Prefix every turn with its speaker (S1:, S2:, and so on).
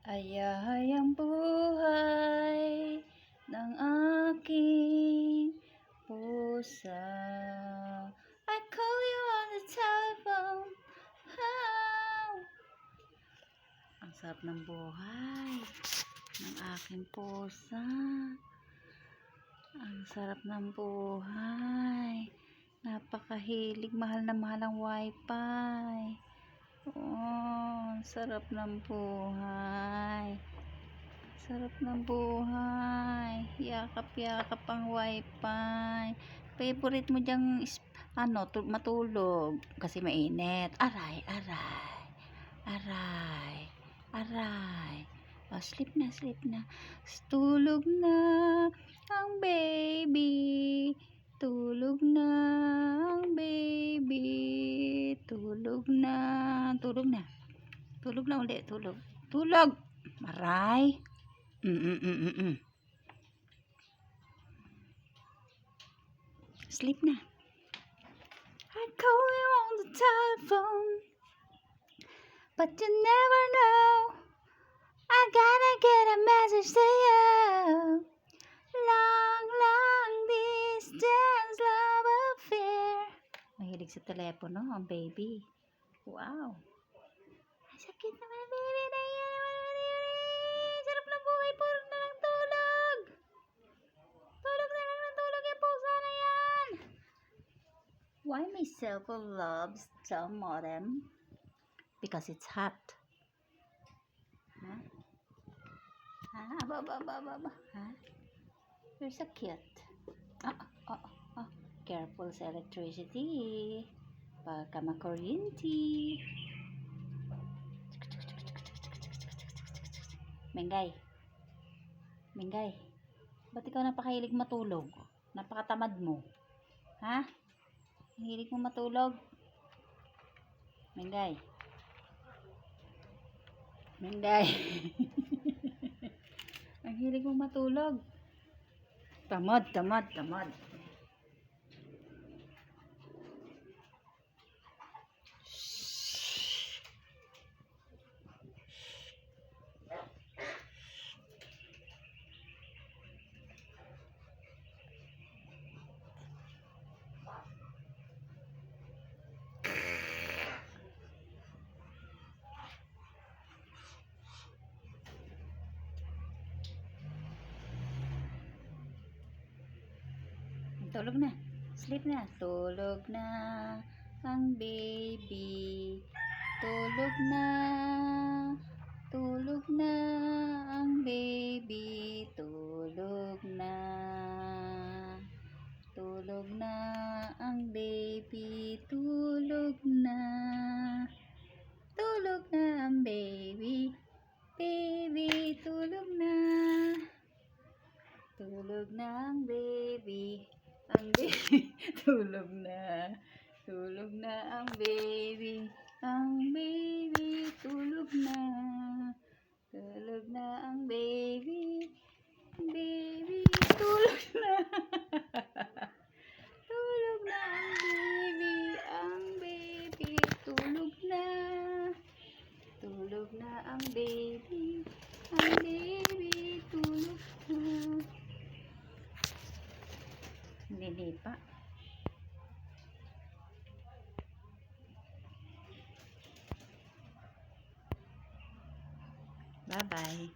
S1: Ayay ang buhay ng aking pusa. I call you on the telephone. Oh. Ang sarap ng buhay ng aking pusa. Ang sarap ng buhay. Napakahilig, mahal na mahal ang wifi. Oh, sarap ng buhay. Sarap ng buhay. Yakap-yakap ang wifi. Favorite mo diyang matulog kasi mainit. Aray, aray. Aray. Aray. Oh, sleep na, sleep na. Tulog na ang baby. Tulog na ang baby. Tulog na. Tulog na. Tulog na ulit. Tulog. Tulog. Maray. Sleep na. I call you on the telephone, but you never know. I gotta get a message to you. Long, long distance love affair. Mahilig sa telepono ang baby. Wow. Ay, sakit naman baby na yan. Sarap ng buhay. Puro na lang tulog. Tulog na lang ng tulog yung pusa na yan. Why my cellphone loves some modem? Because it's hot. Huh? Huh? You're so cute. Careful sa electricity. Baka makuryente. Mengay. Mengay. Ba't ikaw napakahilig matulog? Napakatamad mo. Ha? Hilig mo matulog? Mengay. Mengay. Ang hilig mo matulog. Tamad, tamad, tamad. Tulog na. Sleep na. Tulog na ang baby. Tulog na. Tulog na ang baby. Tulog na. Tulog na ang baby. Tulog na. Tulog na ang baby. Baby, tulog na. Tulog na ang baby. Ang baby, tulog na. Tulog na ang baby. Ang baby, tulog na. Tulog na ang baby. Baby, tulog na. Tulog na ang baby. Ang baby, tulog na. Tulog na ang baby. Ang baby, tulog na. Hindi pa. Bye-bye.